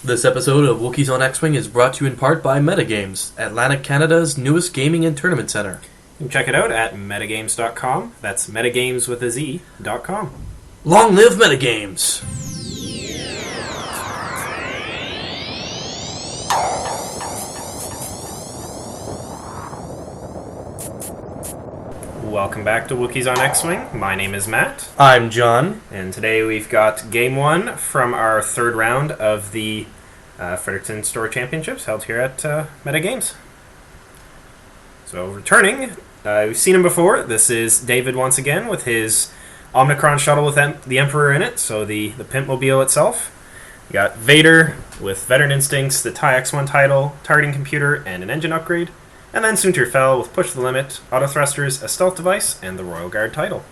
This episode of Wookiees on X-Wing is brought to you in part by MetaGameZ, Atlantic Canada's newest gaming and tournament center. You can check it out at MetaGameZ.com. That's MetaGameZ with a Z.com. Long live MetaGameZ! Welcome back to Wookiees on X-Wing. My name is Matt. I'm John. And today we've got Game 1 from our third round of the Fredericton Store Championships held here at MetaGameZ. So returning, we've seen him before. This is David once again with his Omicron shuttle with the Emperor in it, so the Pimpmobile itself. You got Vader with Veteran Instincts, the TIE X1 title, targeting computer, and an engine upgrade. And then Soontir Fel with Push the Limit, Autothrusters, a stealth device, and the Royal Guard title.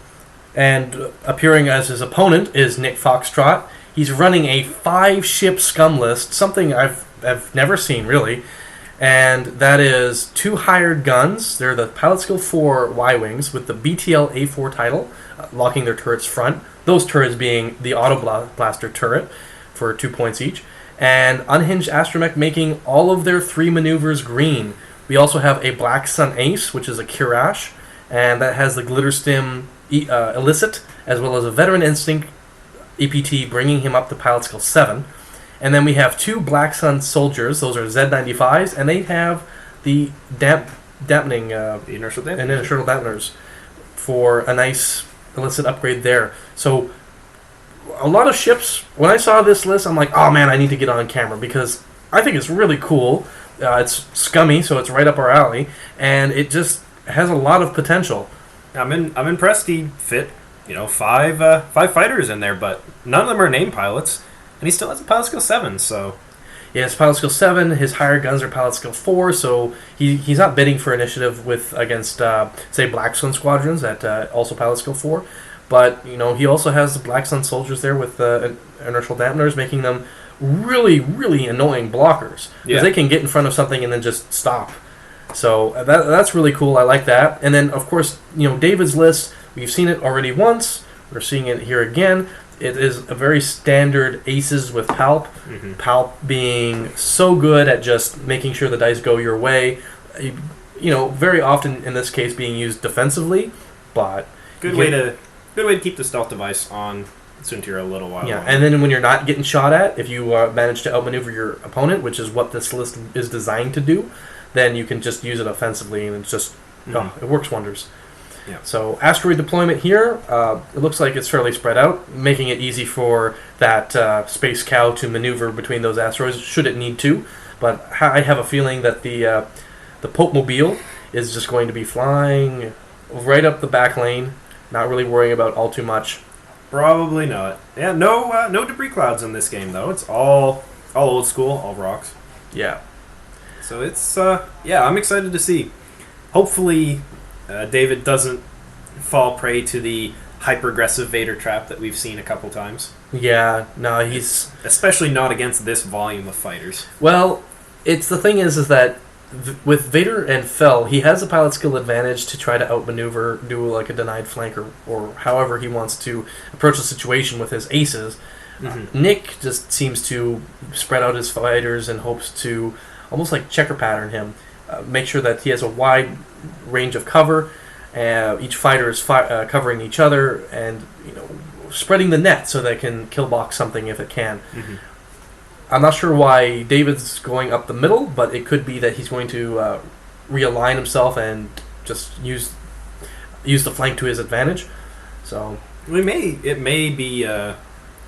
And appearing as his opponent is Nick Foxtrot. He's running a 5-ship Scum list, something I've never seen, really. And that is 2 hired guns. They're the Pilot Skill 4 Y-Wings with the BTL A4 title, locking their turrets front. Those turrets being the Autoblaster turret for 2 points each. And Unhinged Astromech making all of their 3 maneuvers green. We also have a Black Sun Ace, which is a Kiraxz, and that has the Glitterstim Illicit, as well as a Veteran Instinct EPT, bringing him up to Pilot Skill 7. And then we have 2 Black Sun Soldiers, those are Z95s, and they have the dampening, The inertial dampeners. and inertial dampeners for a nice illicit upgrade there. So, a lot of ships, when I saw this list, I'm like, oh man, I need to get on camera, because I think it's really cool. It's scummy, so it's right up our alley, and it just has a lot of potential. I'm impressed he fit, 5 fighters in there, but none of them are named pilots, and he still has a Pilot Skill 7, so... Yeah, it's Pilot Skill 7, his higher guns are Pilot Skill 4, so he's not bidding for initiative against, say, Black Sun Squadrons at also Pilot Skill 4, but, he also has the Black Sun Soldiers there with inertial dampeners, making them really, really annoying blockers, because they can get in front of something and then just stop. So that's really cool. I like that. And then, of course, David's list, we've seen it already once. We're seeing it here again. It is a very standard aces with Palp. Mm-hmm. Palp being so good at just making sure the dice go your way. Very often in this case being used defensively, but Good way to keep the stealth device on Soontir a little while. Yeah, longer. and then when you're not getting shot at, if you manage to outmaneuver your opponent, which is what this list is designed to do, then you can just use it offensively, and it's just it works wonders. Yeah. So asteroid deployment here, it looks like it's fairly spread out, making it easy for that space cow to maneuver between those asteroids should it need to. But I have a feeling that the Popemobile is just going to be flying right up the back lane, not really worrying about all too much. Probably not. Yeah, no debris clouds in this game though. It's all old school, all rocks. Yeah. So it's I'm excited to see. Hopefully, David doesn't fall prey to the hyper-aggressive Vader trap that we've seen a couple times. Yeah. No, he's Especially not against this volume of fighters. well. It's the thing is that with Vader and Fel, he has a pilot skill advantage to try to outmaneuver, do like a denied flank, or however he wants to approach the situation with his aces. Mm-hmm. Nick just seems to spread out his fighters and hopes to almost like checker pattern him, make sure that he has a wide range of cover. Each fighter is covering each other, and spreading the net so they can kill box something if it can. Mm-hmm. I'm not sure why David's going up the middle, but it could be that he's going to realign himself and just use the flank to his advantage. So It may be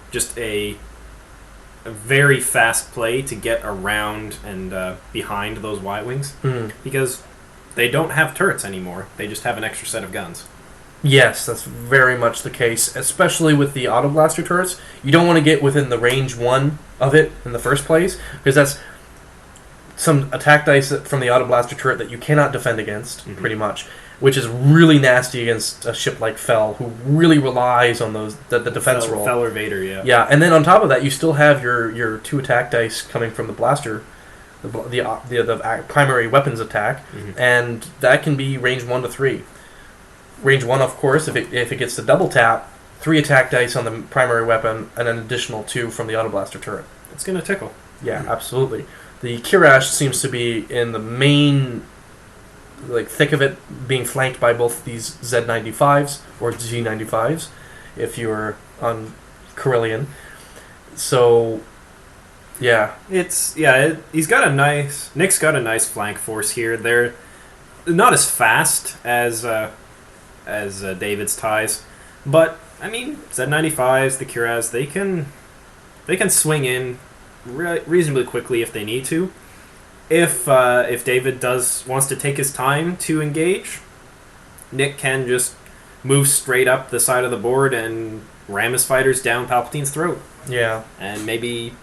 just a very fast play to get around and behind those Y-Wings, because they don't have turrets anymore. They just have an extra set of guns. yes, that's very much the case, especially with the Autoblaster turrets. You don't want to get within the range 1 of it in the first place, because that's some attack dice from the Autoblaster turret that you cannot defend against, pretty much, which is really nasty against a ship like Fel, who really relies on the defense roll. Fel or Vader, yeah. Yeah, and then on top of that, you still have your 2 attack dice coming from the blaster, the primary weapons attack, and that can be range 1 to 3. Range 1, of course, if it gets to double tap, 3 attack dice on the primary weapon, and an additional 2 from the Autoblaster turret. It's going to tickle. Yeah, absolutely. The Kiraxz seems to be in the main, thick of it, being flanked by both these Z95s or G95s, if you're on Carillion. So, yeah. Nick's got a nice flank force here. They're not as fast as David's ties, but I mean Z95s, the Kihraxz, they can swing in reasonably quickly if they need to. If David wants to take his time to engage, Nick can just move straight up the side of the board and ram his fighters down Palpatine's throat. Yeah. And maybe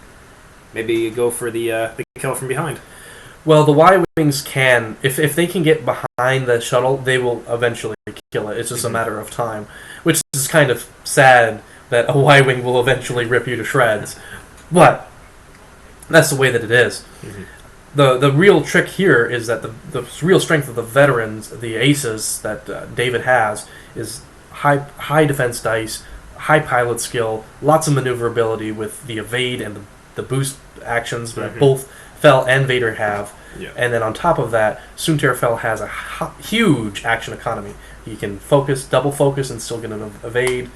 go for the kill from behind. Well, the Y-Wings can, if they can get behind the shuttle, they will eventually kill it. It's just a matter of time, which is kind of sad that a Y-Wing will eventually rip you to shreds. But that's the way that it is. Mm-hmm. The real trick here is that the real strength of the veterans, the aces that David has, is high defense dice, high pilot skill, lots of maneuverability with the evade and the boost actions that both Fel and Vader have. Yeah. And then on top of that, Soontir Fel has a huge action economy. He can double focus, and still get an evade.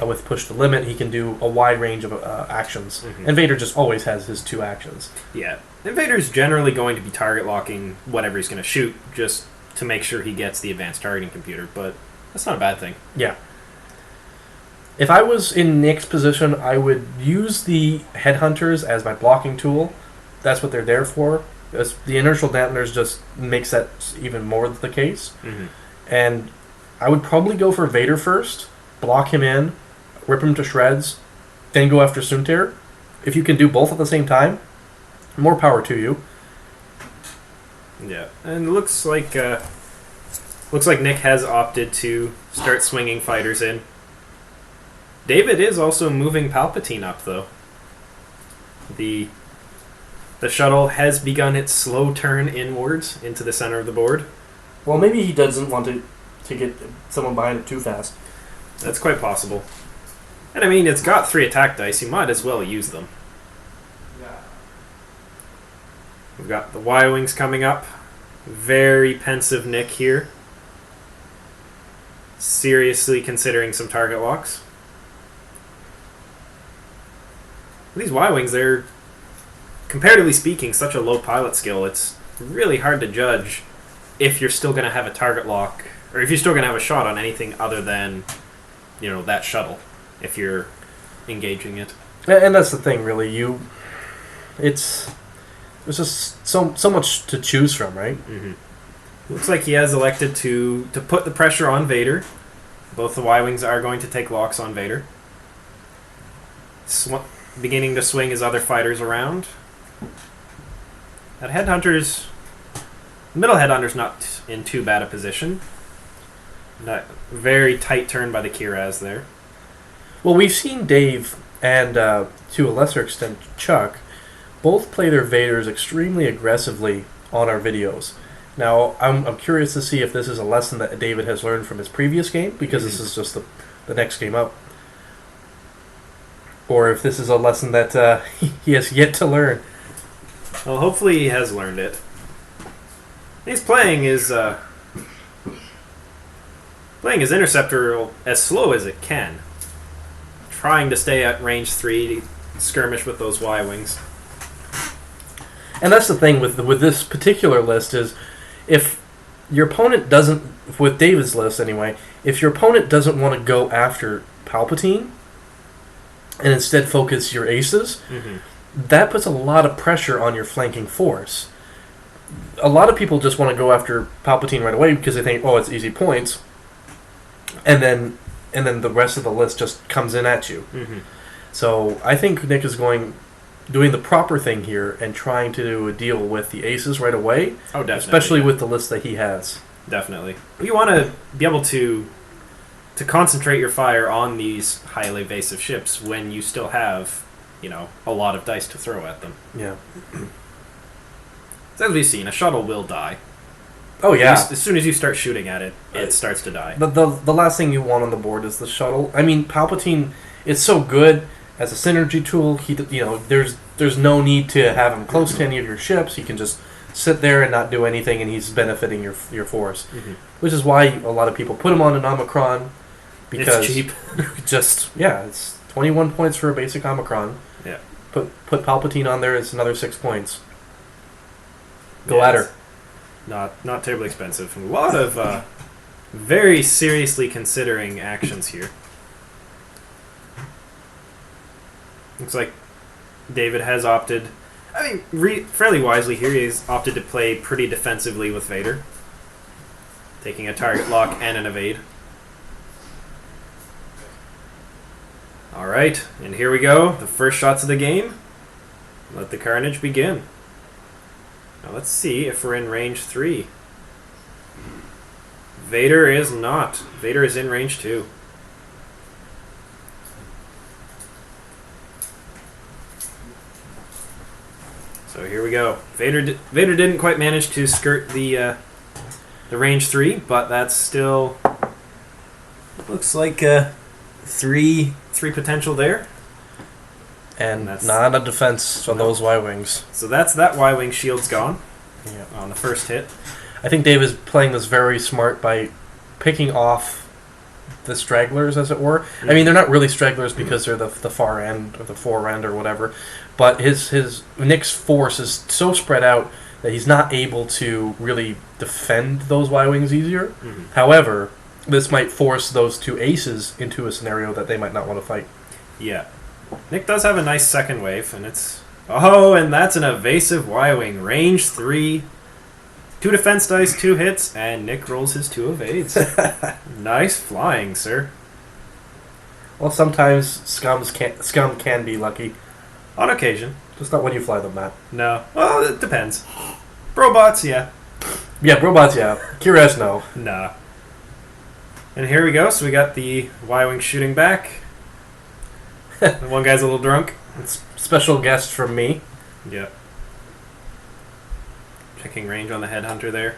With push to limit, he can do a wide range of actions. And Vader just always has his 2 actions. Yeah. And Vader's generally going to be target locking whatever he's going to shoot, just to make sure he gets the advanced targeting computer, but that's not a bad thing. Yeah. If I was in Nick's position, I would use the headhunters as my blocking tool. That's what they're there for. The inertial dampeners just makes that even more the case. And I would probably go for Vader first, block him in, rip him to shreds, then go after Soontir. If you can do both at the same time, more power to you. Yeah, and it looks like Nick has opted to start swinging fighters in. David is also moving Palpatine up, though. The shuttle has begun its slow turn inwards into the center of the board. Well, maybe he doesn't want to get someone behind it too fast. That's quite possible. And I mean, it's got 3 attack dice. You might as well use them. Yeah. We've got the Y-Wings coming up. Very pensive Nick here. Seriously considering some target locks. These Y-Wings, they're, comparatively speaking, such a low pilot skill. It's really hard to judge if you're still going to have a target lock, or if you're still going to have a shot on anything other than, that shuttle, if you're engaging it. And that's the thing, really. There's just so much to choose from, right? Looks like he has elected to put the pressure on Vader. Both the Y-Wings are going to take locks on Vader. Beginning to swing his other fighters around. That middle headhunter's not in too bad a position. That very tight turn by the Kihraxz there. Well, we've seen Dave and, to a lesser extent, Chuck, both play their Vaders extremely aggressively on our videos. Now, I'm curious to see if this is a lesson that David has learned from his previous game, because this is just the next game up. Or if this is a lesson that he has yet to learn. Well, hopefully he has learned it. He's playing his Interceptor as slow as it can. Trying to stay at range 3 to skirmish with those Y-Wings. And that's the thing with this particular list is, if your opponent doesn't, with David's list anyway, if your opponent doesn't want to go after Palpatine, and instead focus your aces, that puts a lot of pressure on your flanking force. A lot of people just want to go after Palpatine right away because they think, oh, it's easy points, and then the rest of the list just comes in at you. So I think Nick is doing the proper thing here and trying to do a deal with the aces right away. Oh, definitely. Especially with the list that he has. Definitely. You want to be able to concentrate your fire on these highly evasive ships when you still have, a lot of dice to throw at them. Yeah. As we've seen, a shuttle will die. Oh, yeah. As soon as you start shooting at it, it starts to die. But the last thing you want on the board is the shuttle. I mean, Palpatine is so good as a synergy tool. There's there's no need to have him close to any of your ships. He can just sit there and not do anything, and he's benefiting your force. Mm-hmm. Which is why a lot of people put him on an Omicron, because it's cheap. It's 21 points for a basic Omicron. Yeah. Put Palpatine on there, it's another 6 points. Go at her. Not terribly expensive. A lot of very seriously considering actions here. Looks like David has opted, fairly wisely here, he's opted to play pretty defensively with Vader. Taking a target lock and an evade. Alright, and here we go. The first shots of the game. Let the carnage begin. Now let's see if we're in range 3. Vader is not. Vader is in range 2. So here we go. Vader didn't quite manage to skirt the range 3, but that's still looks like three potential there. And not a defense on those Y-Wings. So that Y-Wing shield's gone Yeah. on the first hit. I think Dave is playing this very smart by picking off the stragglers, as it were. I mean, they're not really stragglers because they're the far end or the fore end or whatever. But his Nick's force is so spread out that he's not able to really defend those Y-Wings easier. Mm-hmm. However, this might force those two aces into a scenario that they might not want to fight. Yeah. Nick does have a nice second wave, and it's... Oh, and that's an evasive Y-Wing. Range 3. 2 defense dice, 2 hits, and Nick rolls his 2 evades. Nice flying, sir. Well, sometimes Scum can be lucky. On occasion. Just not when you fly them, Matt. No. Well, it depends. Brobots, yeah. Yeah, robots, yeah. Kihraxz, no. Nah. And here we go. So we got the Y-Wing shooting back. The one guy's a little drunk. It's special guest from me. Yeah. Checking range on the headhunter there.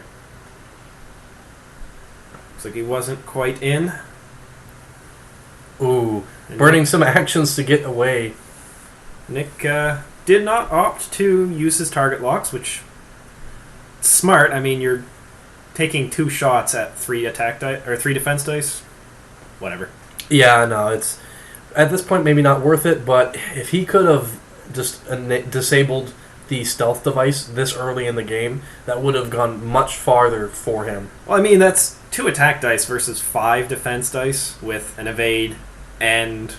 Looks like he wasn't quite in. Ooh, And burning some actions to get away. Nick did not opt to use his target locks, which smart. I mean, you're taking 2 shots at 3 attack dice or 3 defense dice. Whatever. Yeah, no, it's at this point maybe not worth it. But if he could have just disabled the stealth device this early in the game, that would have gone much farther for him. Well, I mean, that's 2 attack dice versus 5 defense dice with an evade and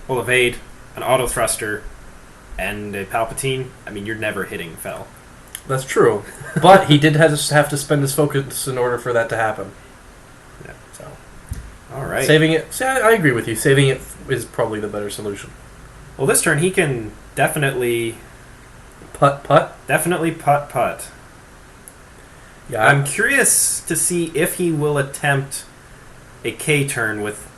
evade, an Autothruster, and a Palpatine. I mean, you're never hitting Fel. That's true, but he did have to spend his focus in order for that to happen. Yeah. So, all right. saving it. See, I agree with you. Saving it is probably the better solution. Well, this turn he can definitely Putt. putt. Yeah, I'm curious to see if he will attempt a K turn with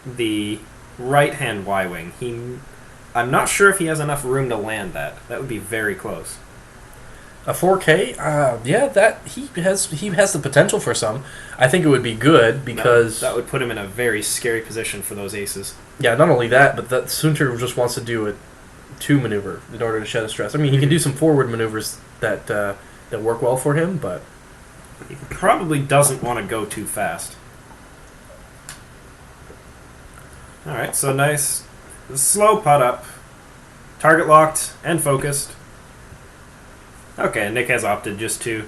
the right-hand Y-Wing. I'm not sure if he has enough room to land that. That would be very close. A 4K. Yeah, that he has the potential for some. I think it would be good because that would put him in a very scary position for those aces. Yeah, not only that, but that Soontir just wants to do a 2 maneuver in order to shed a stress. I mean, he can do some forward maneuvers that work well for him, but he probably doesn't want to go too fast. All right, so nice, slow putt up, target locked and focused. Okay, Nick has opted just to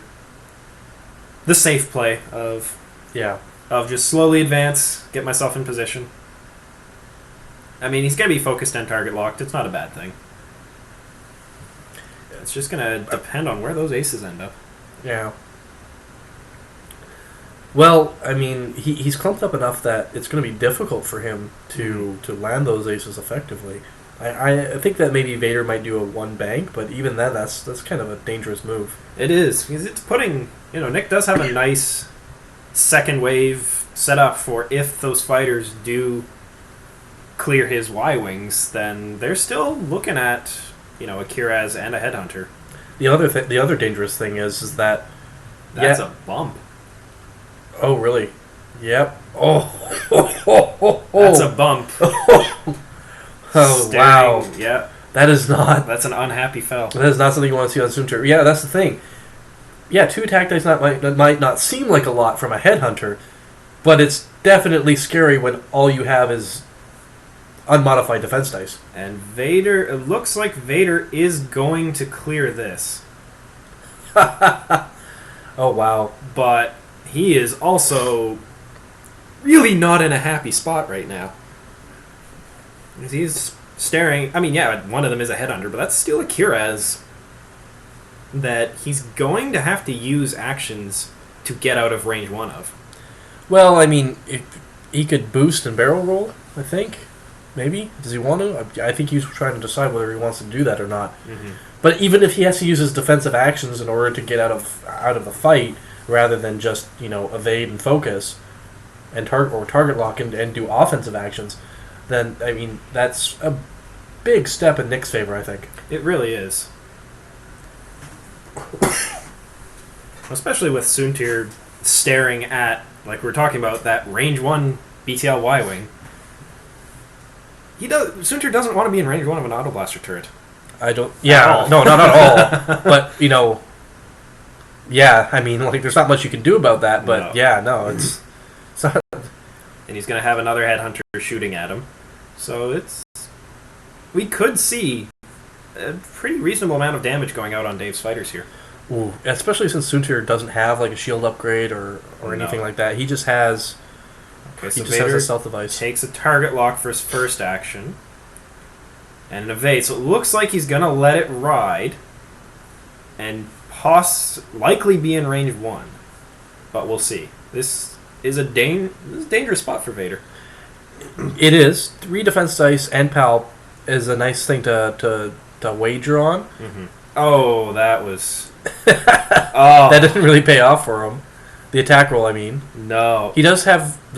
the safe play of just slowly advance, get myself in position. I mean, he's going to be focused and target locked. It's not a bad thing. It's just going to depend on where those aces end up. Yeah. Well, I mean, he's clumped up enough that it's going to be difficult for him to land those aces effectively. I think that maybe Vader might do a 1 bank, but even then, that's kind of a dangerous move. It is, because it's putting... Nick does have a nice second wave set up for if those fighters do clear his Y-Wings, then they're still looking at, a Kiraxz and a Headhunter. The other dangerous thing is that... That's a bump. Oh, really? Yep. Oh. That's a bump. Oh, wow. Yeah. That is not. That's an unhappy Fel. That is not something you want to see on Soontir. Yeah, that's the thing. Yeah, 2 attack dice might not seem like a lot from a headhunter, but it's definitely scary when all you have is unmodified defense dice. And Vader, it looks like Vader is going to clear this. Oh, wow. But he is also really not in a happy spot right now. He's staring. I mean, yeah, one of them is a headhunter, but that's still a Kihraxz that he's going to have to use actions to get out of range 1 of. Well, I mean, he could boost and barrel roll, I think. Maybe. Does he want to? I think he's trying to decide whether he wants to do that or not. Mm-hmm. But even if he has to use his defensive actions in order to get out of the fight, rather than just, evade and focus and target lock and do offensive actions, then, I mean, that's a big step in Nick's favor, I think. It really is. Especially with Soontir staring at, like we were talking about, that range 1 BTL Y-Wing. Soontir doesn't want to be in range 1 of an Autoblaster turret. I don't... Yeah, no, not at all. But, yeah, I mean, like, there's not much you can do about that, but, No. yeah, no, it's not... And he's going to have another headhunter shooting at him. So we could see a pretty reasonable amount of damage going out on Dave's fighters here. Ooh, especially since Soontir doesn't have, like, a shield upgrade or anything like that. He just has... Okay, so he just has Vader a stealth device. takes a target lock for his first action. And an evade. So it looks like he's going to let it ride. And likely be in range 1. But we'll see. This is a dangerous spot for Vader. It is. 3 defense dice and Palp is a nice thing to wager on. Mm-hmm. Oh, that was... That didn't really pay off for him. The attack roll, I mean. No. Does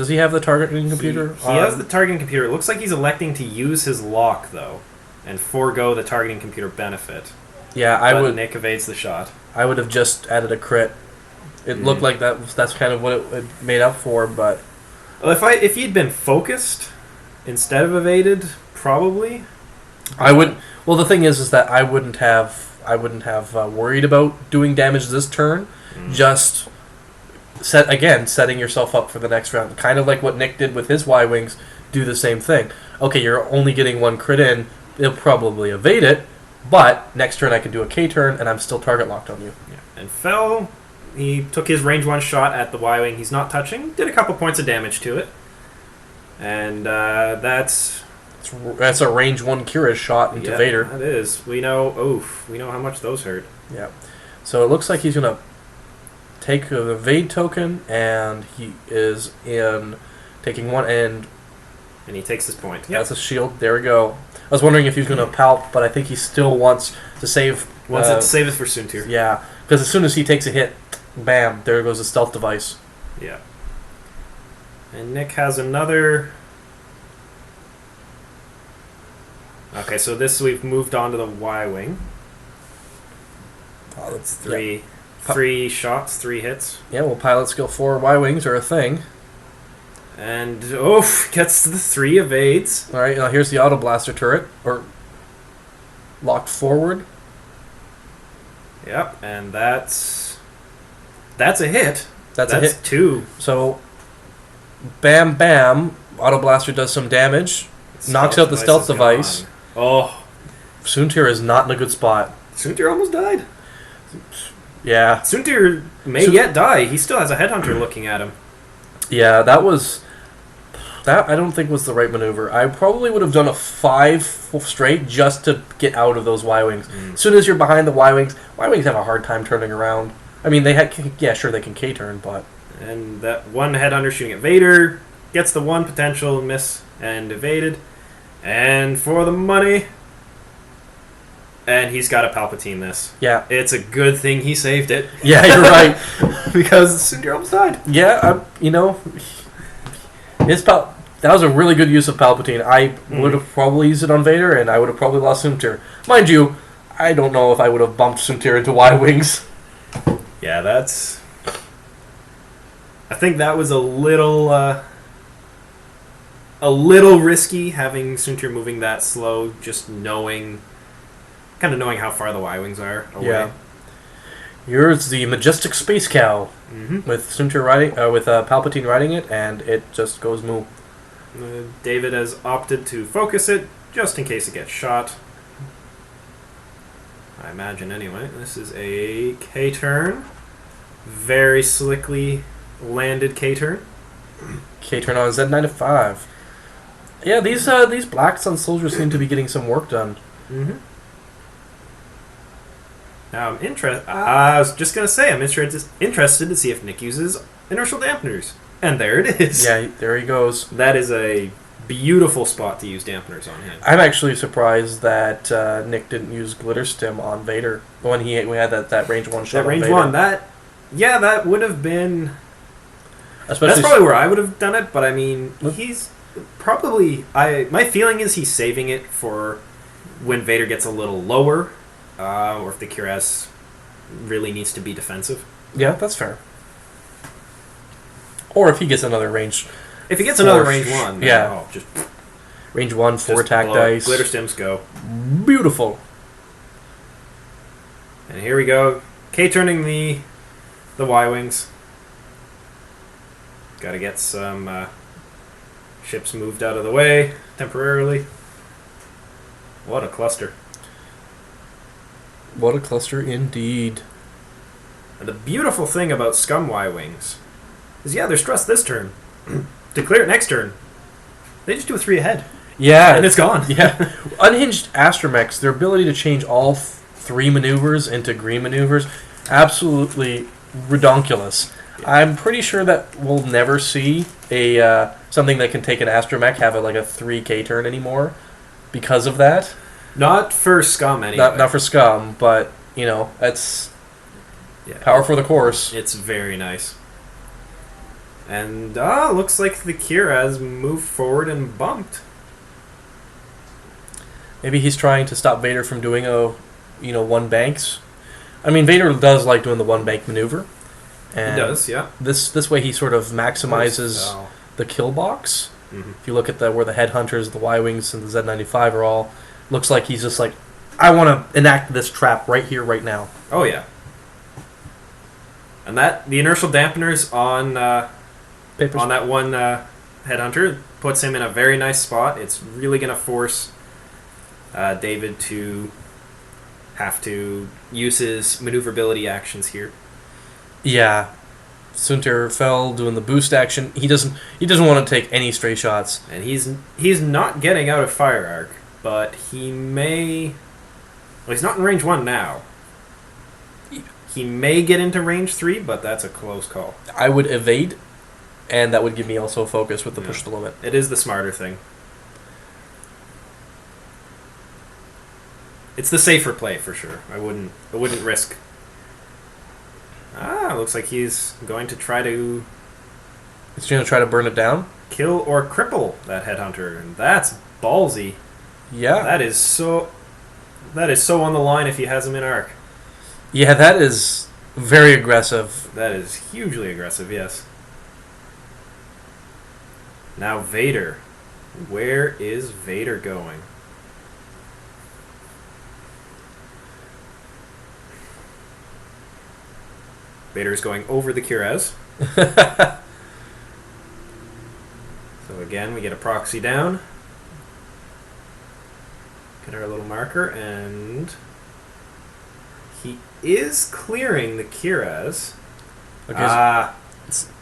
he have the targeting computer? He has the targeting computer. It looks like he's electing to use his lock, though, and forego the targeting computer benefit. Yeah, But Nick evades the shot. I would have just added a crit. It looked like that's kind of what it made up for, but... Well, if he'd been focused instead of evaded, probably. I would... Well, the thing is that I wouldn't have worried about doing damage this turn. Just... setting yourself up for the next round. Kind of like what Nick did with his Y-Wings, do the same thing. Okay, you're only getting 1 crit in, they'll probably evade it, but next turn I can do a K-turn, and I'm still target locked on you. Yeah. And Fel, he took his range 1 shot at the Y-Wing he's not touching, did a couple points of damage to it, and that's a range 1 Kiraxz shot into Vader. That is. We know how much those hurt. Yeah. So it looks like he's going to take the evade token, and he is in taking 1 and he takes his point. That's a shield. There we go. I was wondering if he was going to Palp, but I think he still wants to save... Save it for Soontir. Yeah, because as soon as he takes a hit, bam, there goes the stealth device. Yeah. And Nick has another... Okay, so we've moved on to the Y-Wing. Oh, that's 3 shots, 3 hits. Yeah, well, pilot skill 4 Y-Wings are a thing. And, gets to the 3 evades. Alright, now here's the Autoblaster turret, or locked forward. Yep, and that's a hit. That's a hit. 2. So, bam, bam, Autoblaster does some damage, knocks out the stealth device. Oh. Soontir is not in a good spot. Soontir almost died. Yeah. Soontir may yet die. He still has a headhunter looking at him. Yeah, that I don't think was the right maneuver. I probably would have done a 5 straight just to get out of those Y-Wings. As soon as you're behind the Y-Wings have a hard time turning around. I mean, they can K-turn, but... And that 1 headhunter shooting at Vader gets the 1 potential miss and evaded. And for the money... And he's got a Palpatine this. Yeah. It's a good thing he saved it. Yeah, you're right. Because Soontir almost died. Yeah, that was a really good use of Palpatine. I would have probably used it on Vader, and I would have probably lost Soontir. Mind you, I don't know if I would have bumped Soontir into Y-Wings. Yeah, I think that was a little risky, having Soontir moving that slow, just knowing kind of knowing how far the Y-Wings are away. Yeah. Here's the majestic space cow with Soontir riding, with Palpatine riding it, and it just goes moo. David has opted to focus it just in case it gets shot. I imagine anyway. This is a K-turn. Very slickly landed K-turn. K-turn on Z95. Yeah, these Black Sun soldiers seem to be getting some work done. Now I was just gonna say I'm interested to see if Nick uses inertial dampeners, and there it is. Yeah, there he goes. That is a beautiful spot to use dampeners on him. I'm actually surprised that Nick didn't use Glitterstim on Vader when we had that range 1 shot. That range on Vader. 1, that would have been. Especially that's probably where I would have done it, but I mean, he's probably. My feeling is he's saving it for when Vader gets a little lower, or if the Kihraxz really needs to be defensive. Yeah, that's fair. Or if he gets another range. If he gets another range 1, yeah, just range 1, 4 attack dice. Glitterstims go. Beautiful. And here we go. K-turning the Y-Wings. Got to get some ships moved out of the way temporarily. What a cluster. What a cluster indeed. And the beautiful thing about Scum Y-Wings is, they're stressed this turn. To clear it next turn, they just do a 3 ahead. Yeah. And it's gone. Yeah. Unhinged Astromechs, their ability to change all 3 maneuvers into green maneuvers, absolutely redonkulous. Yeah. I'm pretty sure that we'll never see a something that can take an Astromech have a 3K turn anymore because of that. Not for Scum, anyway. Not for Scum, but, that's power for the course. It's very nice. And, looks like the Kihraxz moved forward and bumped. Maybe he's trying to stop Vader from doing one banks. I mean, Vader does like doing the 1 bank maneuver. And he does, yeah. This way he sort of maximizes the kill box. If you look at where the Headhunters, the Y-Wings, and the Z95 are all, looks like he's just like, I want to enact this trap right here, right now. Oh, yeah. And the inertial dampeners on that one Headhunter puts him in a very nice spot. It's really going to force David to have to use his maneuverability actions here. Yeah. Soontir Fel doing the boost action. He doesn't want to take any stray shots. And he's not getting out of fire arc, but he may. Well, he's not in range 1 now. He may get into range 3, but that's a close call. I would evade, and that would give me also focus with the push the limit. It is the smarter thing. It's the safer play for sure. I wouldn't risk. Looks like he's going to try to. He's going to try to burn it down? Kill or cripple that Headhunter, and that's ballsy. Yeah. That is so on the line if he has him in arc. Yeah, that is very aggressive. That is hugely aggressive, yes. Now Vader. Where is Vader going? Vader is going over the Kihraxz. So again, we get a proxy down. Get our little marker, and he is clearing the Kihraxz. Okay.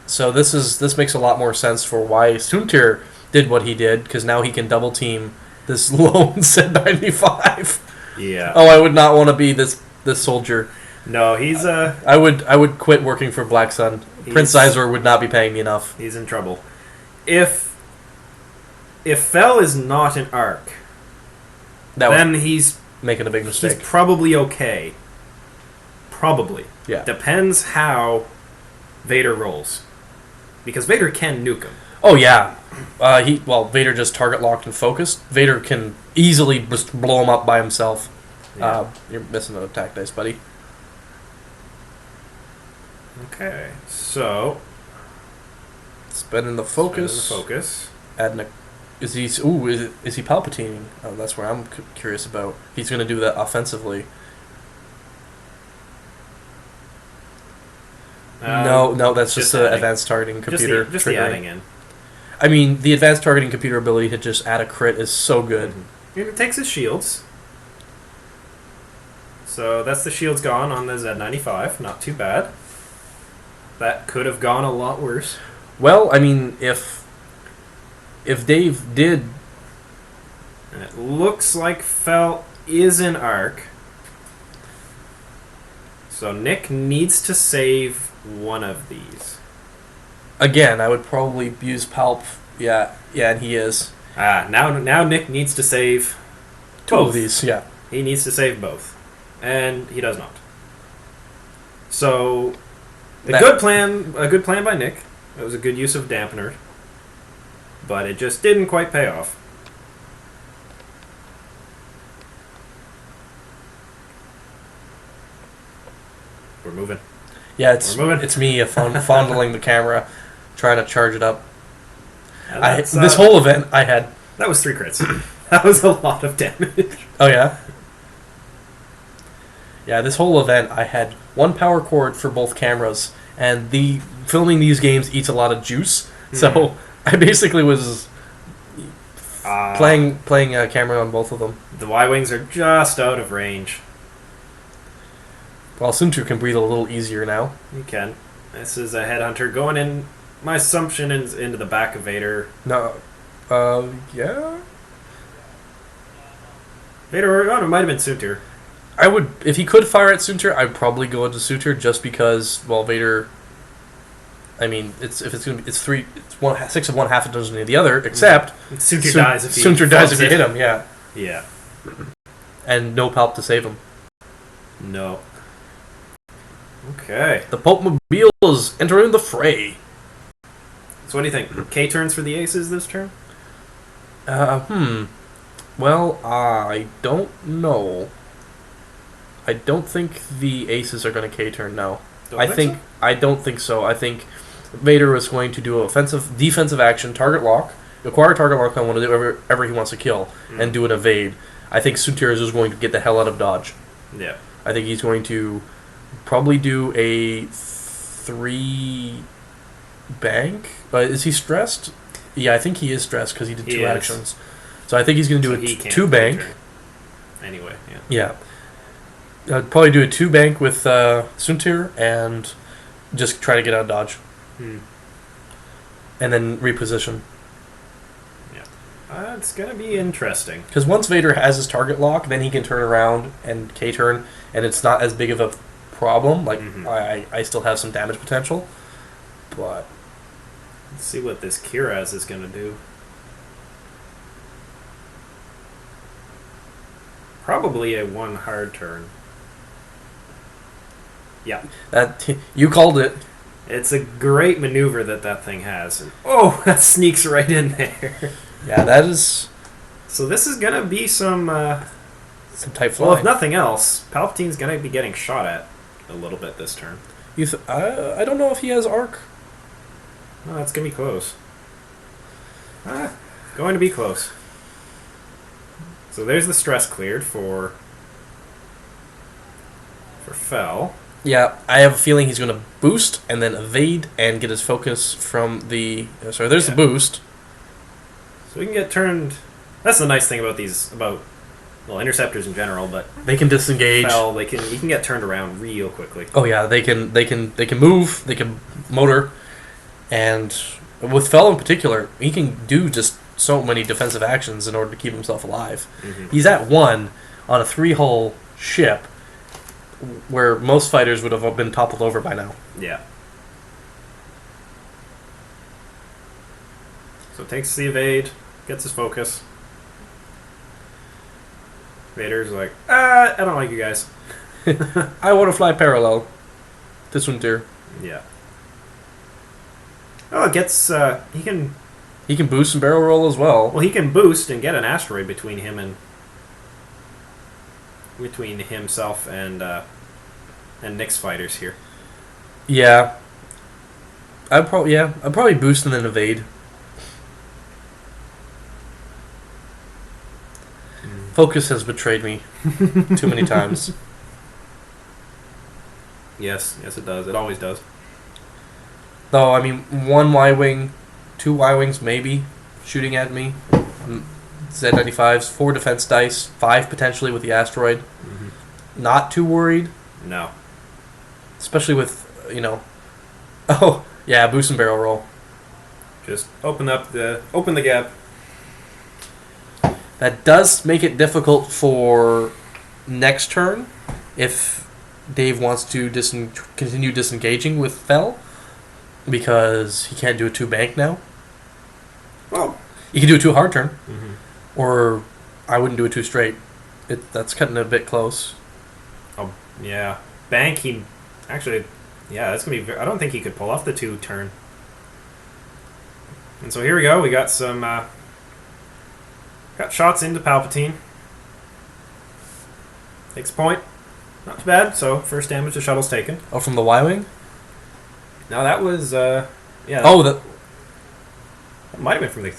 So this makes a lot more sense for why Soontir did what he did, because now he can double team this lone Z95. Yeah. Oh, I would not want to be this soldier. No, he's I would quit working for Black Sun. Prince Sizor would not be paying me enough. He's in trouble. If Fel is not an arc, then he's making a big mistake. He's probably okay. Probably. Yeah. Depends how Vader rolls, because Vader can nuke him. Oh yeah. Vader just target locked and focused. Vader can easily just blow him up by himself. Yeah. You're missing an attack dice, buddy. Okay, so spending the focus. Adding Is he? Ooh, is he Palpatining? Oh, that's where I'm curious about. If he's going to do that offensively. No, that's just the advanced targeting computer. Just the adding in. I mean, the advanced targeting computer ability to just add a crit is so good. Mm-hmm. It takes his shields. So that's the shields gone on the Z95. Not too bad. That could have gone a lot worse. Well, I mean, if Dave did... And it looks like Fel is in arc. So Nick needs to save one of these. Again, I would probably use Palp. Yeah, and he is. Now Nick needs to save two both of these, yeah. He needs to save both. And he does not. So, a good plan by Nick. It was a good use of dampener. But it just didn't quite pay off. We're moving. Yeah, it's me fondling the camera, trying to charge it up. This whole event, I had... That was 3 crits. That was a lot of damage. Oh, yeah? Yeah, this whole event, I had one power cord for both cameras, and filming these games eats a lot of juice, so I basically was playing a camera on both of them. The Y-Wings are just out of range. Well, Soontir can breathe a little easier now. He can. This is a headhunter going in. My assumption is into the back of Vader. No. Yeah? Vader, it might have been Soontir. I would, if he could fire at Soontir, I'd probably go into Soontir just because, well, Vader. I mean, it's 6 of one, half a dozen of the other. Except Soontir dies if you hit him. Yeah. Yeah. And no Palp to save him. No. Okay. The Pope-mobile is entering the fray. So what do you think? K turns for the aces this turn? Well, I don't know. I don't think the aces are going to K-turn now. I don't think so. I think Vader is going to do defensive action, target lock, acquire target lock on one of whatever he wants to kill, and do an evade. I think Soontir is just going to get the hell out of dodge. Yeah. I think he's going to probably do a 3 bank. Is he stressed? Yeah, I think he is stressed because he did 2 actions. So I think he's going to do a 2 bank. Anyway, yeah. Yeah. I'd probably do a 2 bank with Soontir and just try to get out of dodge. And then reposition. Yeah. It's going to be interesting. Because once Vader has his target lock, then he can turn around and K-turn, and it's not as big of a problem. Like, I still have some damage potential. But let's see what this Kihraxz is going to do. Probably a 1 hard turn. Yeah. You called it. It's a great maneuver that thing has. And, that sneaks right in there. Yeah, that is... So this is going to be some type flying. Well, if nothing else, Palpatine's going to be getting shot at a little bit this turn. I don't know if he has arc. Oh, it's going to be close. Going to be close. So there's the stress cleared for Fel. Yeah, I have a feeling he's going to boost and then evade and get his focus from the... there's the boost. So we can get turned... That's the nice thing about interceptors in general, but... They can disengage. Fel, you can get turned around real quickly. Oh yeah, they can move, they can motor, and with Fel in particular, he can do just so many defensive actions in order to keep himself alive. He's at 1 on a 3-hull ship, where most fighters would have been toppled over by now. Yeah. So takes the evade, gets his focus. Vader's like, I don't like you guys. I want to fly parallel to Soontir. Yeah. Oh, it gets, he can boost and barrel roll as well. Well, he can boost and get an asteroid between himself and Nick's fighters here. Yeah. I'd probably boost and then evade. Focus has betrayed me too many times. Yes, it does. It always does. Though, I mean, 1 Y-Wing, 2 Y-Wings maybe shooting at me. Z95s, 4 defense dice, 5 potentially with the asteroid. Not too worried. No. Especially with, oh, yeah, boost and barrel roll. Just open the gap. That does make it difficult for next turn if Dave wants to continue disengaging with Fel, because he can't do a 2 bank now. Well, he can do a 2 hard turn, or I wouldn't do a 2 straight. That's cutting it a bit close. Oh yeah, bank. He actually, yeah, that's gonna be. I don't think he could pull off the 2 turn. And so here we go. We got some got shots into Palpatine. Takes a point. Not too bad. So first damage the shuttle's taken. Oh, from the Y-Wing? No, that was yeah. That might have been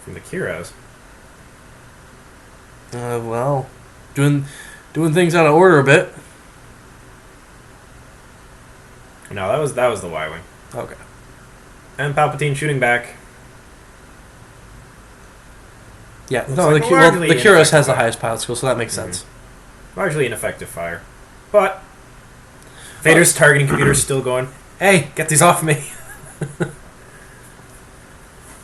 from the Kihraxz. Well, doing things out of order a bit. No, that was the Y-Wing. Okay. And Palpatine shooting back. Yeah, Looks no, like the largely Kihraxz has the ineffective. highest pilot skill, so that makes sense. Largely ineffective fire. But Vader's targeting computer's still going, hey, get these off me.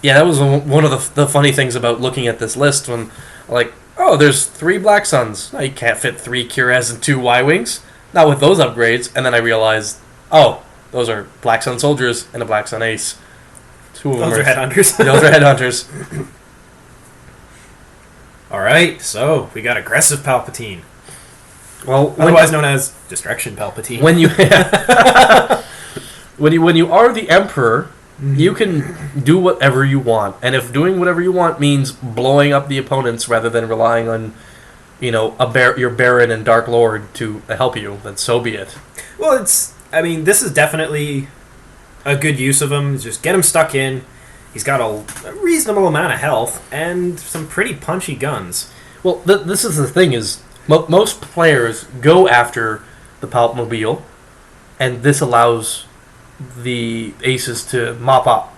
Yeah, that was one of the funny things about looking at this list when, like, oh, there's 3 Black Suns. No, you can't fit 3 Kiraxz and 2 Y-Wings. Not with those upgrades. And then I realized, oh, those are Black Sun soldiers and a Black Sun ace. 2 of them Those are headhunters. Those are headhunters. Alright, so we got aggressive Palpatine. Well, Otherwise known as Distraction Palpatine. When you when you are the Emperor, you can do whatever you want. And if doing whatever you want means blowing up the opponents rather than relying on, your Baron and Dark Lord to help you, then so be it. Well, this is definitely a good use of him. Just get him stuck in. He's got a reasonable amount of health and some pretty punchy guns. Well, this is the thing is, most players go after the Palpmobile, and this allows the aces to mop up.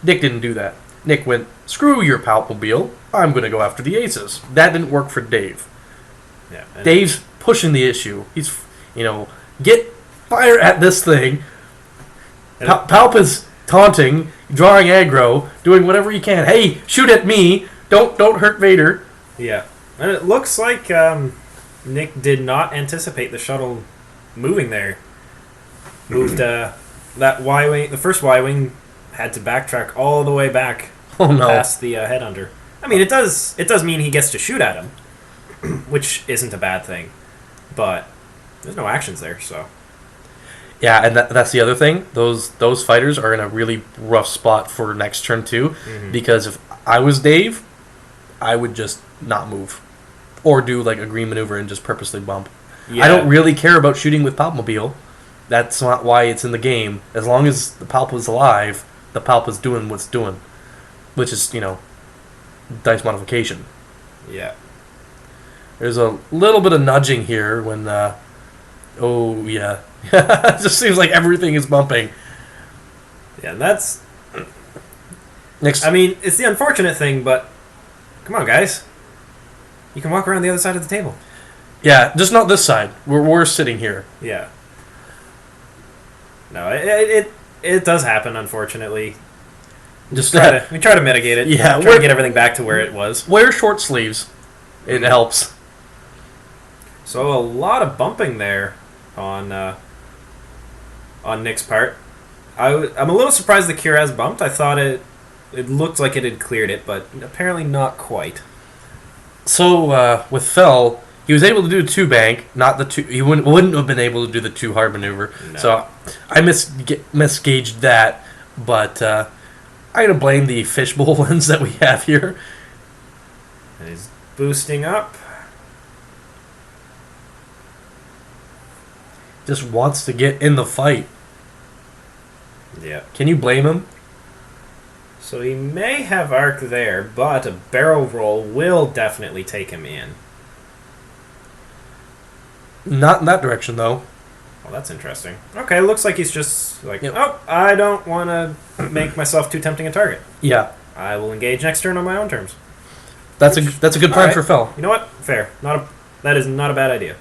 Nick didn't do that. Nick went, screw your Palpmobile, I'm going to go after the aces. That didn't work for Dave. Yeah, Dave's pushing the issue. He's, get fire at this thing. Palp is taunting, drawing aggro, doing whatever he can. Hey, shoot at me. Don't hurt Vader. Yeah. And it looks like Nick did not anticipate the shuttle moving there. Moved that Y-Wing, the first Y-Wing had to backtrack all the way back past the headhunter. I mean, it does mean he gets to shoot at him, which isn't a bad thing. But there's no actions there, so. Yeah, and that's the other thing. Those fighters are in a really rough spot for next turn too, because if I was Dave, I would just not move, or do like a green maneuver and just purposely bump. Yeah. I don't really care about shooting with Palpmobile. That's not why it's in the game. As long as the Palp is alive, the Palp is doing what's doing, which is dice modification. Yeah. There's a little bit of nudging here when. Oh yeah. It just seems like everything is bumping. Yeah, that's... Next. I mean, it's the unfortunate thing, but... Come on, guys. You can walk around the other side of the table. Yeah, just not this side. We're sitting here. Yeah. No, it does happen, unfortunately. We try to mitigate it. Yeah, try to get everything back to where it was. Wear short sleeves. It helps. So a lot of bumping there on Nick's part. I'm a little surprised the Kihraxz bumped. I thought it looked like it had cleared it, but apparently not quite. So with Fel, he was able to do 2 bank, not the 2. He wouldn't have been able to do the 2 hard maneuver. No. So I misgauged that, but I'm gonna blame the fishbowl lens that we have here. And he's boosting up. Just wants to get in the fight. Yeah. Can you blame him? So he may have arc there, but a barrel roll will definitely take him in. Not in that direction, though. Well, that's interesting. Okay, looks like he's just like, Yep. oh, I don't want to make myself too tempting a target. Yeah. I will engage next turn on my own terms. That's a good plan Alright. for Fel. You know what? Fair. That is not a bad idea.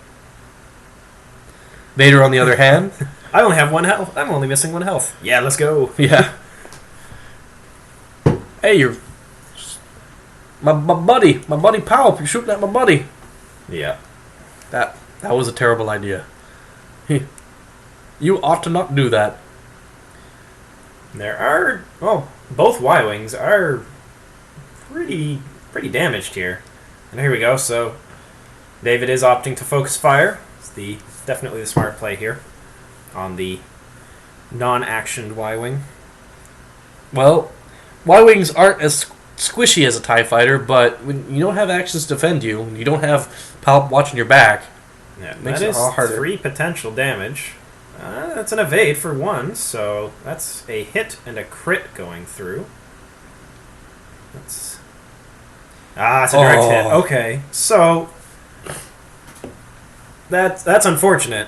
Vader, on the other hand, I only have 1 health. I'm only missing 1 health. Yeah, let's go. yeah. Hey, you're my buddy Palp. You're shooting at my buddy. Yeah. That was a terrible idea. You ought to not do that. There are... Well, both Y-Wings are pretty damaged here. And here we go. So, David is opting to focus fire. It's definitely the smart play here on the non-actioned Y-Wing. Well, Y-Wings aren't as squishy as a TIE fighter, but when you don't have actions to defend you, and you don't have Palp watching your back, Yeah, makes that it is all harder. 3 potential damage. That's an evade for 1, so that's a hit and a crit going through. It's a direct hit. Okay, so that's unfortunate,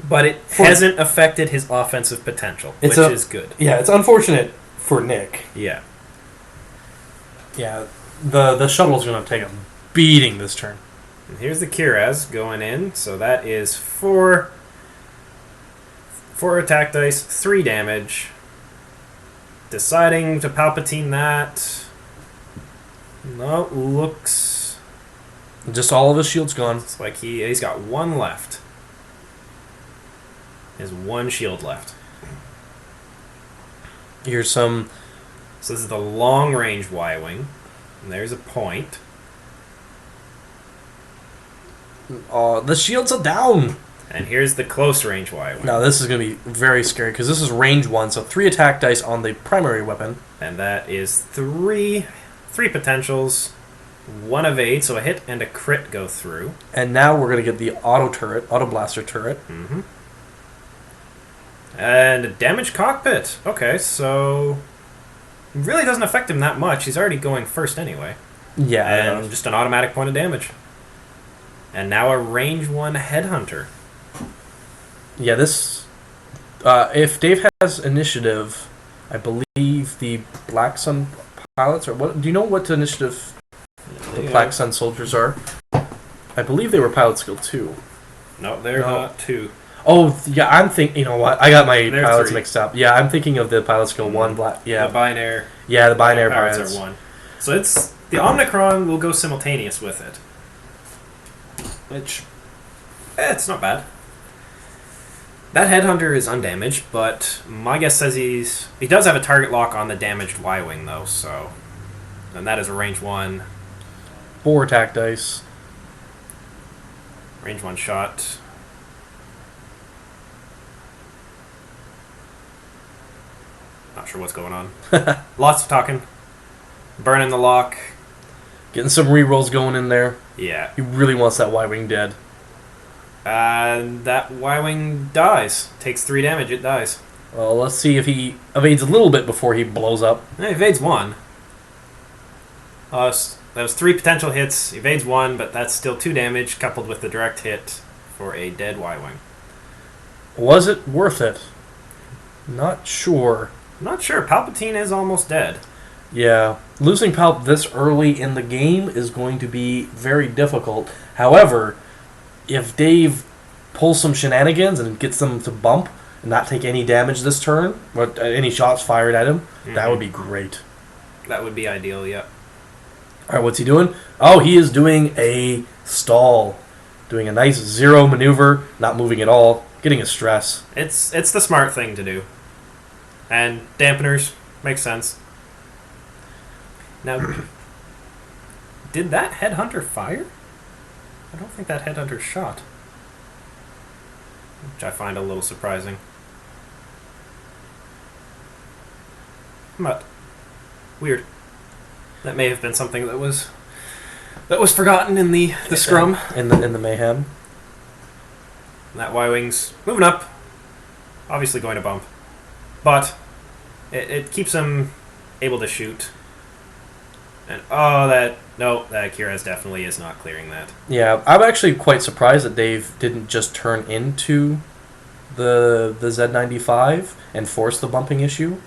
but it hasn't affected his offensive potential, which is good. Yeah, it's unfortunate for Nick. Yeah. Yeah, the shuttle's going to take a beating this turn. And here's the Kihraxz going in, so that is 4 attack dice, 3 damage. Deciding to Palpatine that. No, looks Just all of his shields gone. it's like he's got 1 left. He has 1 shield left. Here's some... So this is the long range Y-Wing. And there's a point. the shields are down. And here's the close range Y-Wing. Now this is going to be very scary because this is range 1, so 3 attack dice on the primary weapon. And that is 3 potentials, 1 evade, so a hit and a crit go through. And now we're going to get the Autoblaster turret. Mm-hmm. And a damaged cockpit. Okay, so it really doesn't affect him that much. He's already going first anyway. Yeah. And just an automatic point of damage. And now a range 1 headhunter. Yeah, this... if Dave has initiative, I believe the Black Sun pilots are... What? Do you know what initiative the Black Sun soldiers are? I believe they were pilot skill 2. No, they're not 2. Oh, yeah, I'm thinking... You know what? I got my They're pilots 3. mixed up. Yeah, I'm thinking of the pilot skill 1. Yeah, The binary. yeah, the binary pirates pilots. are 1. So it's... The Omicron will go simultaneous with it. Which... it's not bad. That headhunter is undamaged, but my guess says he does have a target lock on the damaged Y-Wing, though, so... And that is a range 1. 4 attack dice. Range 1 shot. Not sure what's going on. Lots of talking. Burning the lock. Getting some rerolls going in there. Yeah. He really wants that Y-Wing dead. And that Y-Wing dies. Takes 3 damage, it dies. Well, let's see if he evades a little bit before he blows up. He evades 1. That was 3 potential hits. Evades 1, but that's still 2 damage coupled with the direct hit for a dead Y-Wing. Was it worth it? Not sure. I'm not sure. Palpatine is almost dead. Yeah, losing Palp this early in the game is going to be very difficult. However, if Dave pulls some shenanigans and gets them to bump and not take any damage this turn, or any shots fired at him, that would be great. That would be ideal, yeah. All right, what's he doing? Oh, he is doing a stall. Doing a nice 0 maneuver, not moving at all, getting a stress. It's the smart thing to do. And dampeners, makes sense. Now, did that headhunter fire? I don't think that headhunter shot. Which I find a little surprising. But weird. That may have been something that was forgotten in the scrum. In the mayhem. That Y-Wing's moving up. Obviously going to bump. But It keeps him able to shoot. And that Kihraxz definitely is not clearing that. Yeah, I'm actually quite surprised that Dave didn't just turn into the Z95 and force the bumping issue.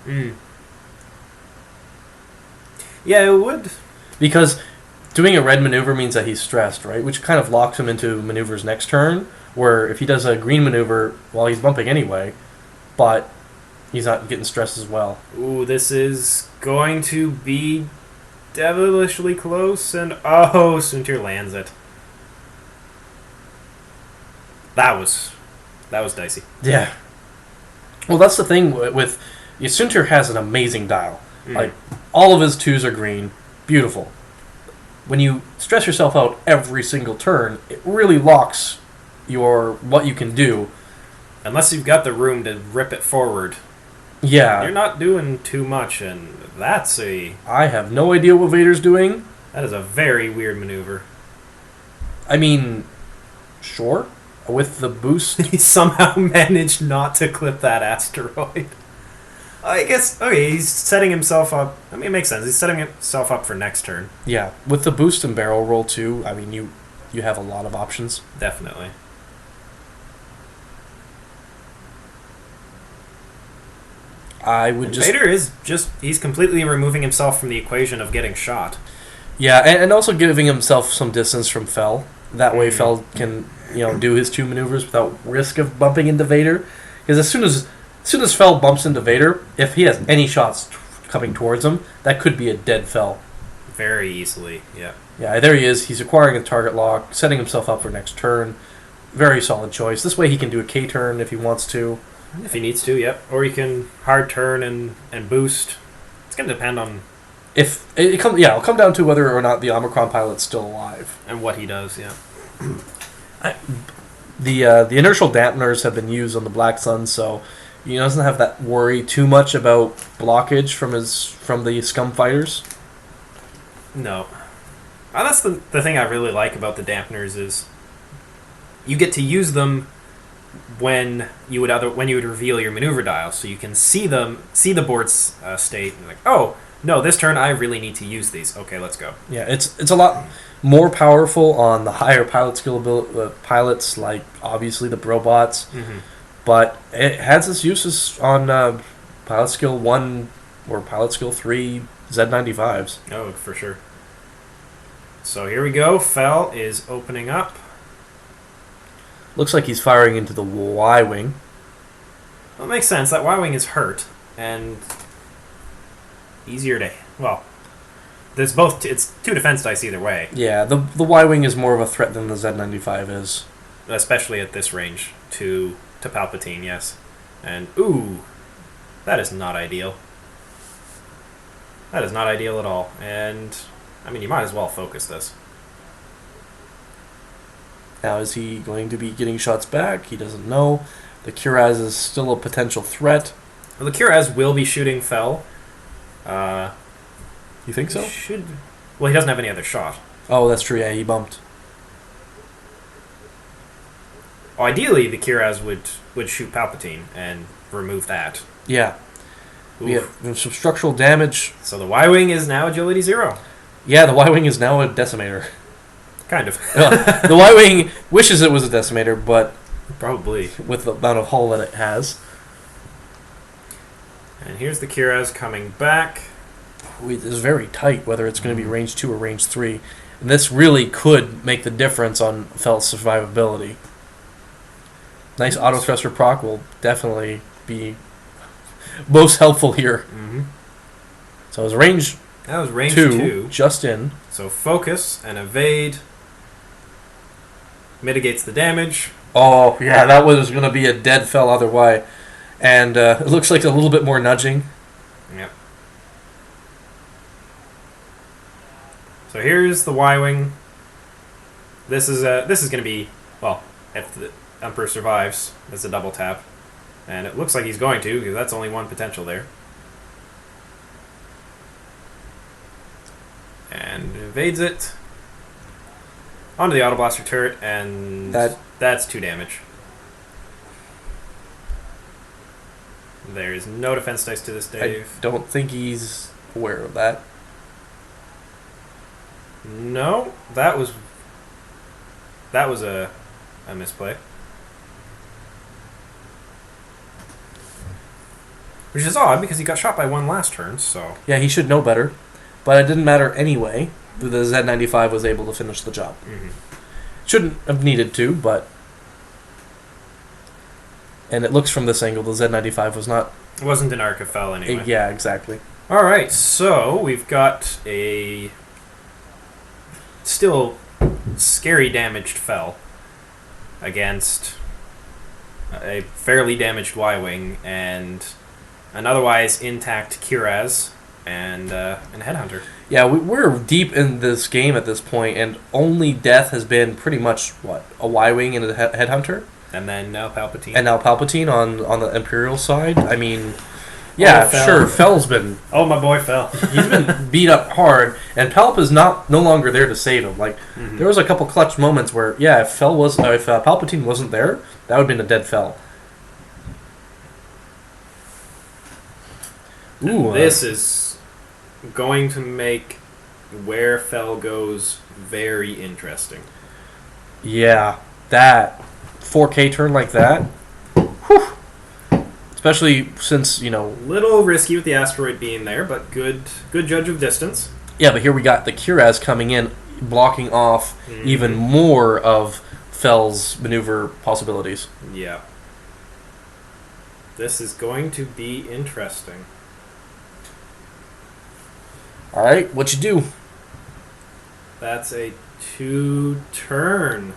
Yeah, it would. Because doing a red maneuver means that he's stressed, right? Which kind of locks him into maneuvers next turn, where if he does a green maneuver, well, he's bumping anyway, but he's not getting stressed as well. Ooh, this is going to be devilishly close, and Soontir lands it. That was dicey. Yeah. Well, that's the thing with Soontir has an amazing dial. Like, all of his 2s are green. Beautiful. When you stress yourself out every single turn, it really locks what you can do. Unless you've got the room to rip it forward. Yeah. You're not doing too much, and I have no idea what Vader's doing. that is a very weird maneuver. I mean, sure. With the boost. He somehow managed not to clip that asteroid. I guess, okay, he's setting himself up. I mean, it makes sense. He's setting himself up for next turn. Yeah, with the boost and barrel roll too, I mean, you have a lot of options. Definitely. I would just... Vader is he's completely removing himself from the equation of getting shot. Yeah, and also giving himself some distance from Fel. That way Fel can, do his 2 maneuvers without risk of bumping into Vader. Because as soon as Fel bumps into Vader, if he has any shots coming towards him, that could be a dead Fel. Very easily, yeah. Yeah, there he is. He's acquiring a target lock, setting himself up for next turn. Very solid choice. This way he can do a K turn if he wants to. If he needs to, yep. Or he can hard turn and boost. It's going to depend on... It'll come down to whether or not the Omicron pilot's still alive. And what he does, yeah. The inertial dampeners have been used on the Black Sun, so he doesn't have that worry too much about blockage from the Scum fighters. No. That's the thing I really like about the dampeners is you get to use them when you would reveal your maneuver dial, so you can see the board's state, and like, oh no, this turn I really need to use these. Okay, let's go. Yeah, it's a lot more powerful on the higher pilot skill pilots, like obviously the Brobots, but it has its uses on pilot skill 1 or pilot skill 3 Z95s. Oh, for sure. So here we go. Fel is opening up. Looks like he's firing into the Y-wing. Well, it makes sense. That Y-wing is hurt, and easier to... Well, there's both... It's 2 defense dice either way. Yeah, the Y-wing is more of a threat than the Z95 is. Especially at this range to Palpatine, yes. And, ooh, that is not ideal. That is not ideal at all. And, I mean, you might as well focus this. Now, is he going to be getting shots back? He doesn't know. The Kihraxz is still a potential threat. Well, the Kihraxz will be shooting Fel. You think so? Well, he doesn't have any other shot. Oh, that's true. Yeah, he bumped. Well, ideally, the Kihraxz would shoot Palpatine and remove that. Yeah. Oof. We have some structural damage. So the Y-wing is now agility 0. Yeah, the Y-wing is now a decimator. Kind of. The Y-wing wishes it was a decimator, but probably with the amount of hull that it has. And here's the Kihraxz coming back. It's very tight whether it's going to be range 2 or range 3. And this really could make the difference on Fel's survivability. Nice Autothruster proc will definitely be most helpful here. So it was range... That was range 2. Just in. So focus and evade. Mitigates the damage. Oh, yeah, that was going to be a dead Fel other way. And it looks like a little bit more nudging. Yep. So here's the Y-wing. This is going to be, well, if the Emperor survives, it's a double tap. And it looks like he's going to, because that's only one potential there. And evades it. Onto the Autoblaster turret, and that's 2 damage. There is no defense dice to this, Dave. I don't think he's aware of that. No, that was a misplay. Which is odd because he got shot by one last turn, so... Yeah, he should know better. But it didn't matter anyway. The Z95 was able to finish the job. Mm-hmm. Shouldn't have needed to, but... And it looks from this angle, the Z95 was not... It wasn't an Arc of Fel anyway. Yeah, exactly. Alright, so we've got a... still scary damaged Fel against a fairly damaged Y-Wing and an otherwise intact Kihraxz and Headhunter. Yeah, we're deep in this game at this point, and only death has been pretty much, what, a Y-Wing and a Headhunter? And then now Palpatine. And now Palpatine on the Imperial side? I mean, yeah, sure, Fel's been... Oh, my boy Fel. He's been beat up hard, and Palp is no longer there to save him. Like, there was a couple clutch moments where, yeah, if Palpatine wasn't there, that would have been a dead Fel. Ooh, this is going to make where Fel goes very interesting. Yeah, that 4K turn like that, whew. Especially since, Little risky with the asteroid being there, but good judge of distance. Yeah, but here we got the Kiraxz coming in, blocking off even more of Fel's maneuver possibilities. Yeah. This is going to be interesting. Alright, what you do? That's a 2-turn.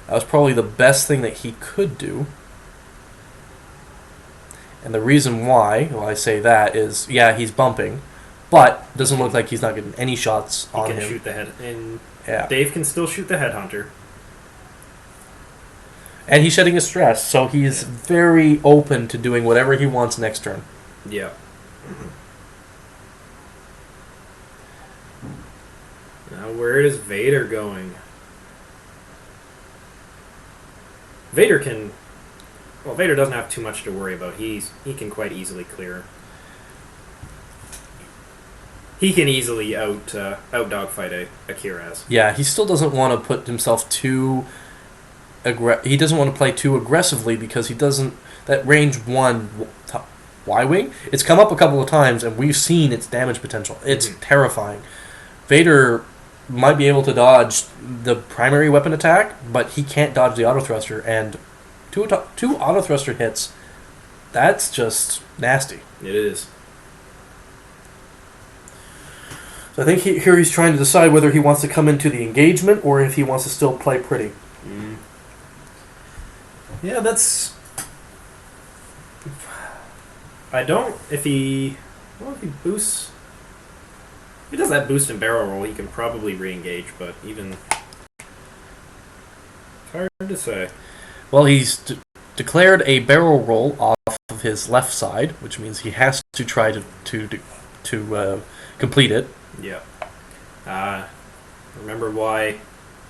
That was probably the best thing that he could do. And the reason why I say that is, yeah, he's bumping, but doesn't look like he's not getting any shots on him. He can shoot the head, and yeah. Dave can still shoot the Headhunter. And he's shedding his stress, so he's very open to doing whatever he wants next turn. Yeah. Now, where is Vader going? Vader doesn't have too much to worry about. He can quite easily clear. He can easily out dogfight a Kiraxz. Yeah, he still doesn't want to put himself too... he doesn't want to play too aggressively because he doesn't... That range 1 Y-Wing, it's come up a couple of times and we've seen its damage potential. It's terrifying. Vader might be able to dodge the primary weapon attack, but he can't dodge the Autothruster, and two Autothruster hits, that's just nasty. It is. So I think here he's trying to decide whether he wants to come into the engagement or if he wants to still play pretty. Yeah, that's... I don't... If he boosts... If he does that boost and barrel roll, he can probably re-engage, but even... It's hard to say. Well, he's declared a barrel roll off of his left side, which means he has to try to complete it. Yeah. Remember why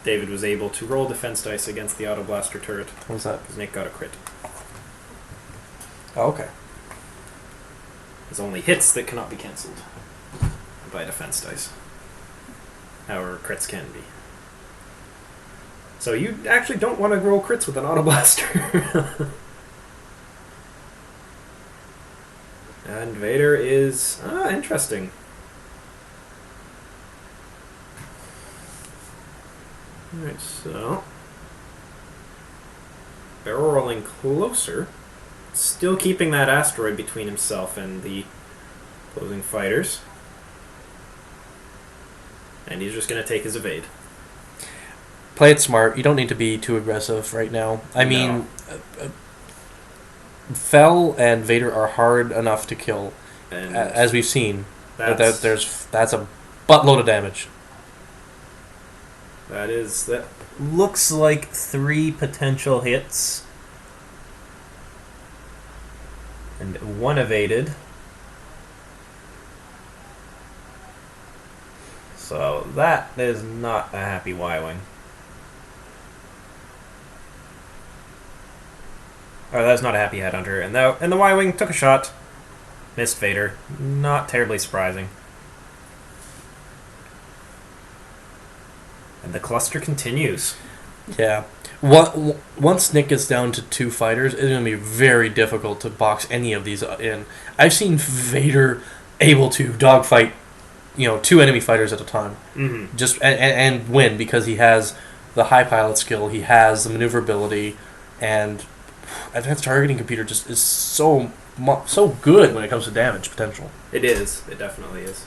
David was able to roll defense dice against the Autoblaster turret? What was that? Because Nick got a crit. Oh, okay. There's only hits that cannot be cancelled by defense dice. However, crits can be. So you actually don't want to roll crits with an Autoblaster. And Vader is... interesting. Alright, so... Barrel rolling closer. Still keeping that asteroid between himself and the opposing fighters. And he's just going to take his evade. Play it smart. You don't need to be too aggressive right now. I mean, Fel and Vader are hard enough to kill, And as we've seen. that's That's a buttload of damage. That looks like 3 potential hits. And 1 evaded. So that is not a happy Y-Wing. Or that's not a happy Headhunter. And the Y-Wing took a shot. Missed Vader. Not terribly surprising. And the cluster continues. Yeah. Once Nick gets down to 2 fighters, it's going to be very difficult to box any of these in. I've seen Vader able to dogfight, 2 enemy fighters at a time. Mm-hmm. Just and win because he has the high pilot skill, he has the maneuverability, and advanced targeting computer just is so good when it comes to damage potential. It is. It definitely is.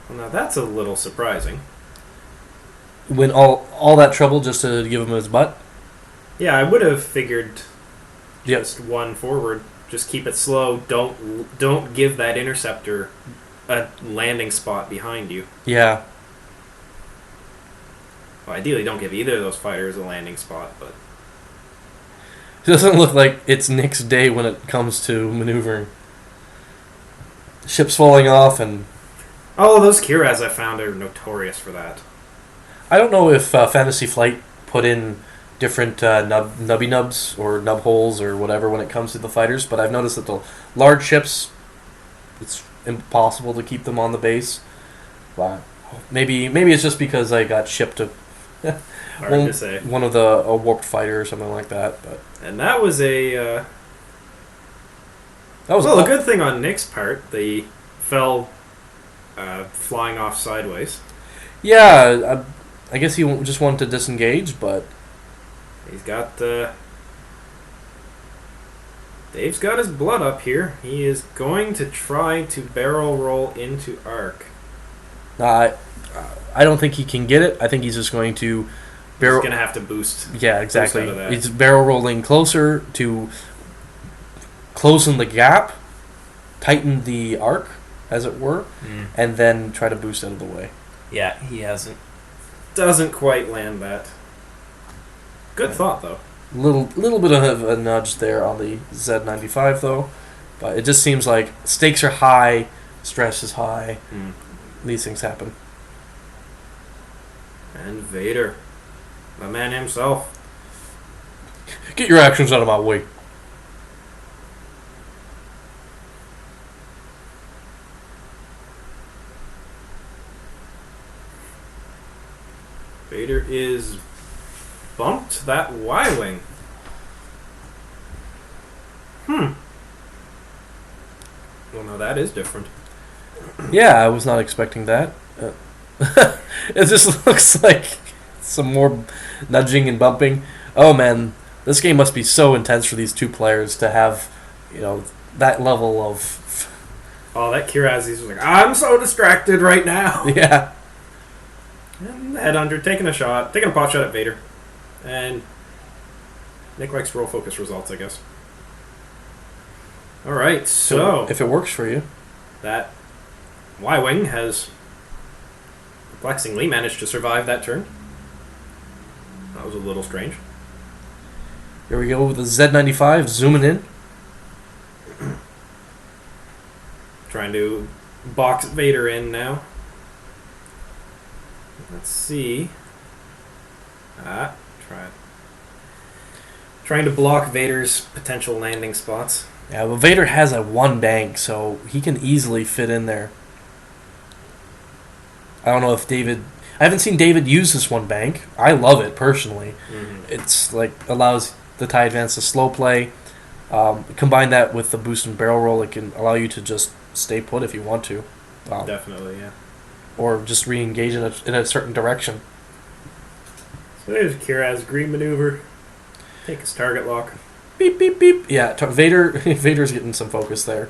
Well, now that's a little surprising. When all that trouble just to give him his butt? Yeah, I would have figured Yep. just one forward. Just keep it slow. Don't give that interceptor a landing spot behind you. Yeah. Well, ideally, don't give either of those fighters a landing spot, but It doesn't look like it's Nick's day when it comes to maneuvering. Ships falling off, and oh, those Kihraxz I found are notorious for that. I don't know if Fantasy Flight put in different nubby nubs or nub holes or whatever when it comes to the fighters, but I've noticed that the large ships, it's impossible to keep them on the base. But maybe it's just because I got shipped to Hard to say. one of a warped fighter or something like that. But And that was a that was a good thing on Nick's part. They fell flying off sideways. Yeah, I guess he just wanted to disengage, but He's got Dave's got his blood up here. He is going to try to barrel roll into arc. I don't think he can get it. I think he's just going to barrel. He's going to have to boost. Yeah, exactly. Boost out of that. He's barrel rolling closer to closing the gap, tighten the arc, as it were, and then try to boost out of the way. Yeah, he doesn't quite land that. Good thought, though. Little bit of a nudge there on the Z95, though, but it just seems like stakes are high, stress is high. These things happen. And Vader, the man himself. Get your actions out of my way. Vader is bumped that Y-wing. Well, no, that is different. Yeah, I was not expecting that. It just looks like some more nudging and bumping. Oh man, this game must be so intense for these 2 players to have, that level of. Oh, that Kiraxz was like, I'm so distracted right now. Yeah. And Headhunter taking a pot shot at Vader. And Nick likes roll focus results, I guess. Alright, so if it works for you. That Y-Wing has perplexingly managed to survive that turn. That was a little strange. Here we go with the Z95 zooming in. Trying to box Vader in now. Let's see. Trying to block Vader's potential landing spots. Yeah, well, Vader has a 1 bank, so he can easily fit in there. I don't know if David. I haven't seen David use this 1 bank. I love it personally. It's like allows the TIE Advance to slow play. Combine that with the boost and barrel roll, it can allow you to just stay put if you want to. Definitely, yeah. Or just re-engage in a certain direction. So there's Kiraxz green maneuver. Take his target lock. Beep, beep, beep. Yeah, Vader's getting some focus there.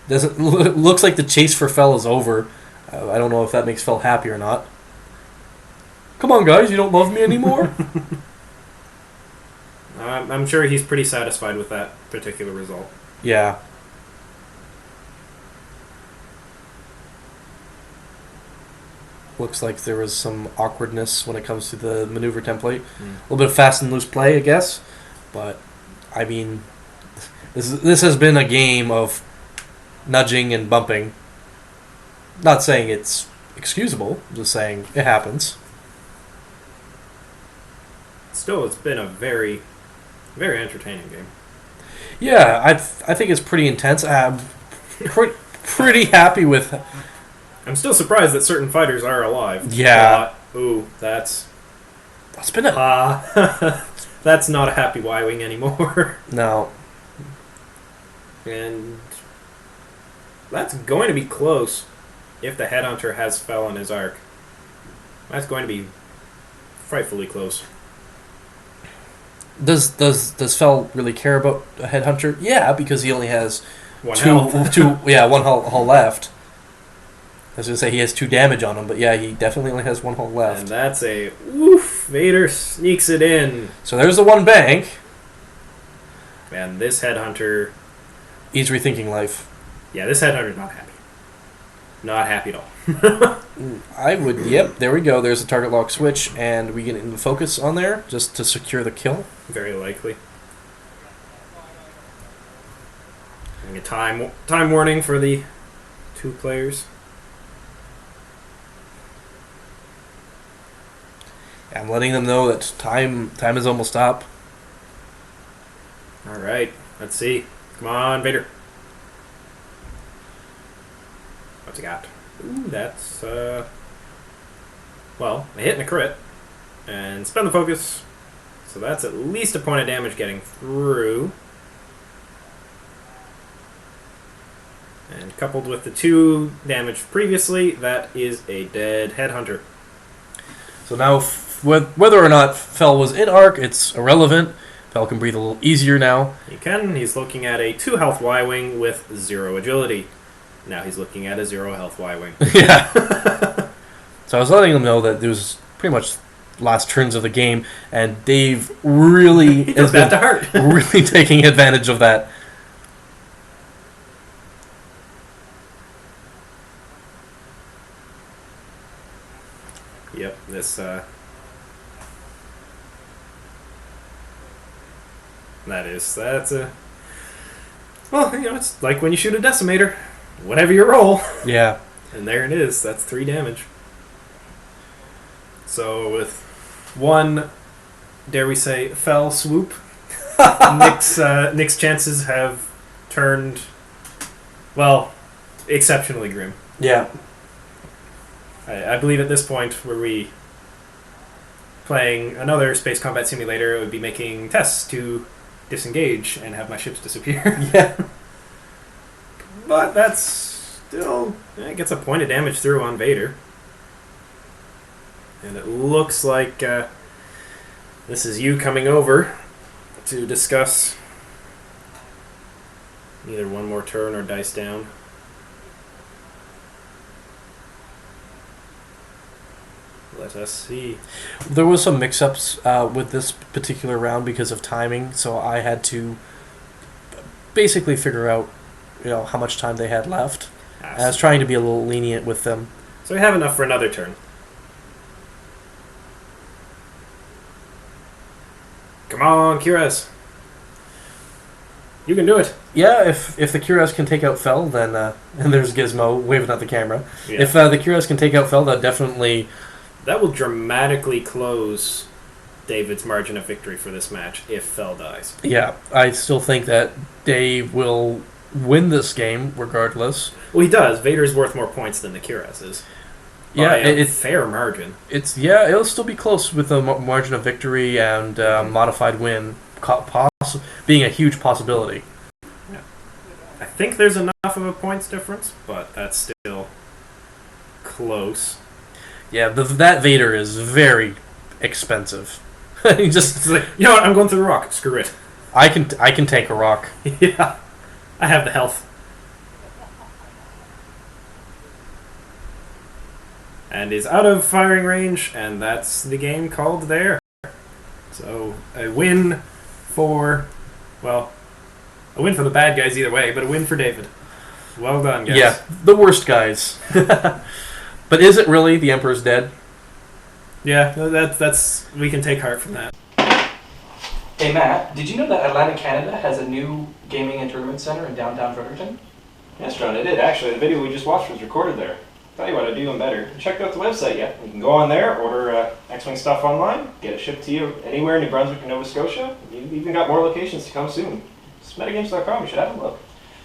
Looks like the chase for Fel is over. I don't know if that makes Fel happy or not. Come on, guys, you don't love me anymore? I'm sure he's pretty satisfied with that particular result. Yeah. Looks like there was some awkwardness when it comes to the maneuver template. A little bit of fast and loose play, I guess. But, I mean, this has been a game of nudging and bumping. Not saying it's excusable, just saying it happens. Still, it's been a very Very entertaining game. Yeah, I think it's pretty intense. I'm pretty happy with. I'm still surprised that certain fighters are alive. Yeah. Ooh, that's been a that's not a happy Y-wing anymore. no. And that's going to be close if the Headhunter has Fel in his arc. That's going to be frightfully close. Does Fel really care about a Headhunter? Yeah, because he only has One one health. hull left. I was going to say he has 2 damage on him, but yeah, he definitely only has 1 hull left. And that's a woof. Vader sneaks it in. So there's the one bank. And this Headhunter... He's rethinking life. Yeah, this Headhunter's not happy. Not happy at all. I would... Yep, there we go. There's the target lock switch, and we get into focus on there just to secure the kill. Very likely. Getting a time warning for the 2 players. I'm letting them know that time is almost up. All right, let's see. Come on, Vader. What's he got? Ooh, that's, well, a hit and a crit. And spend the focus. So that's at least a point of damage getting through. And coupled with the 2 damage previously, that is a dead Headhunter. So now, whether or not Fel was in arc, it's irrelevant. Fel can breathe a little easier now. He can. He's looking at a 2 health Y-Wing with 0 agility. Now he's looking at a 0 health Y-Wing. Yeah. So I was letting them know that there was pretty much last turns of the game, and Dave really He took that to heart. really taking advantage of that. Yep, this, that's a... Well, you know, it's like when you shoot a decimator. Whatever you roll. Yeah. And there it is. That's 3 damage. So with 1, dare we say, Fel swoop, Nick's chances have turned, well, exceptionally grim. Yeah. I believe at this point, were we playing another space combat simulator, it would be making tests to disengage and have my ships disappear. Yeah. But that's still... It gets a point of damage through on Vader. And it looks like this is you coming over to discuss either one more turn or dice down. Let us see. There was some mix-ups with this particular round because of timing, so I had to basically figure out, how much time they had left. I was trying to be a little lenient with them. So we have enough for another turn. Come on, Kihraxz. You can do it. Yeah, if the Kiraxz can take out Fel, then and there's Gizmo waving at the camera. Yeah. If the Kiraxz can take out Fel, that definitely... That will dramatically close David's margin of victory for this match if Fel dies. Yeah, I still think that Dave will win this game regardless. Well, he does. Vader's worth more points than the Kihraxz is. Yeah, it's fair margin. It'll still be close with the margin of victory and modified win being a huge possibility. Yeah. I think there's enough of a points difference, but that's still close. Yeah, that Vader is very expensive. He just like, you know what? I'm going through the rock. Screw it. I can take a rock. Yeah, I have the health. And is out of firing range, and that's the game called there. So a win for, a win for the bad guys either way, but a win for David. Well done, guys. Yeah, the worst guys. But is it really the Emperor's dead? Yeah, that's we can take heart from that. Hey Matt, did you know that Atlantic Canada has a new gaming and tournament center in downtown Fredericton? Yes, John, I did. Actually, the video we just watched was recorded there. Tell you what, I'd do even better. Check out the website yet. You can go on there, order X-Wing stuff online, get it shipped to you anywhere in New Brunswick or Nova Scotia. You've even got more locations to come soon. It's MetaGameZ.com, you should have a look.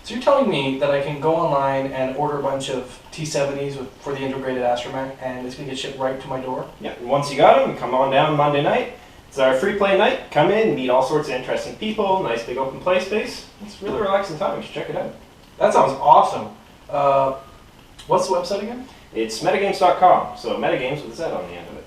So you're telling me that I can go online and order a bunch of T70s for the integrated Astromech, and it's going to get shipped right to my door? Yeah, and once you got them, come on down Monday night. It's our free play night. Come in, meet all sorts of interesting people, nice big open play space. It's a really relaxing time. You should check it out. That sounds awesome. What's the website again? It's MetaGameZ.com, so MetaGames with a Z on the end of it.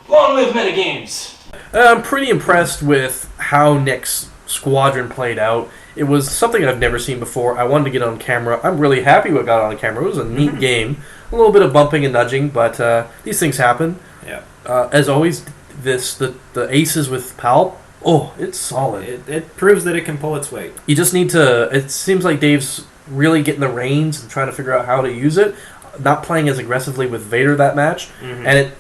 Long live MetaGames! I'm pretty impressed with how Nick's squadron played out. It was something I've never seen before. I wanted to get on camera. I'm really happy what got on camera. It was a neat game. A little bit of bumping and nudging, but these things happen. Yeah. As always, the aces with Palp, oh, it's solid. It proves that it can pull its weight. You just need to... It seems like Dave's really getting the reins and trying to figure out how to use it. Not playing as aggressively with Vader that match, and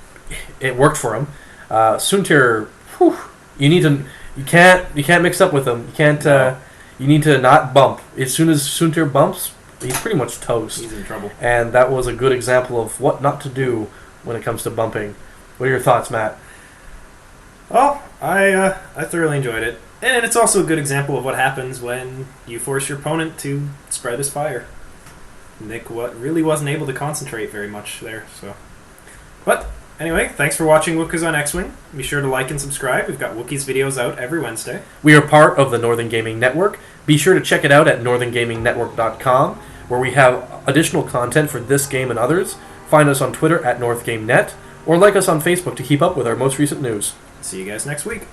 it worked for him. Soontir, whew, you can't mix up with him. You can't. You need to not bump. As soon as Soontir bumps, he's pretty much toast. He's in trouble. And that was a good example of what not to do when it comes to bumping. What are your thoughts, Matt? Well, I thoroughly enjoyed it, and it's also a good example of what happens when you force your opponent to spread his fire. Nick really wasn't able to concentrate very much there. So, but anyway, thanks for watching Wookiees on X-Wing. Be sure to like and subscribe. We've got Wookiees videos out every Wednesday. We are part of the Northern Gaming Network. Be sure to check it out at northerngamingnetwork.com, where we have additional content for this game and others. Find us on Twitter at NorthGameNet, or like us on Facebook to keep up with our most recent news. See you guys next week.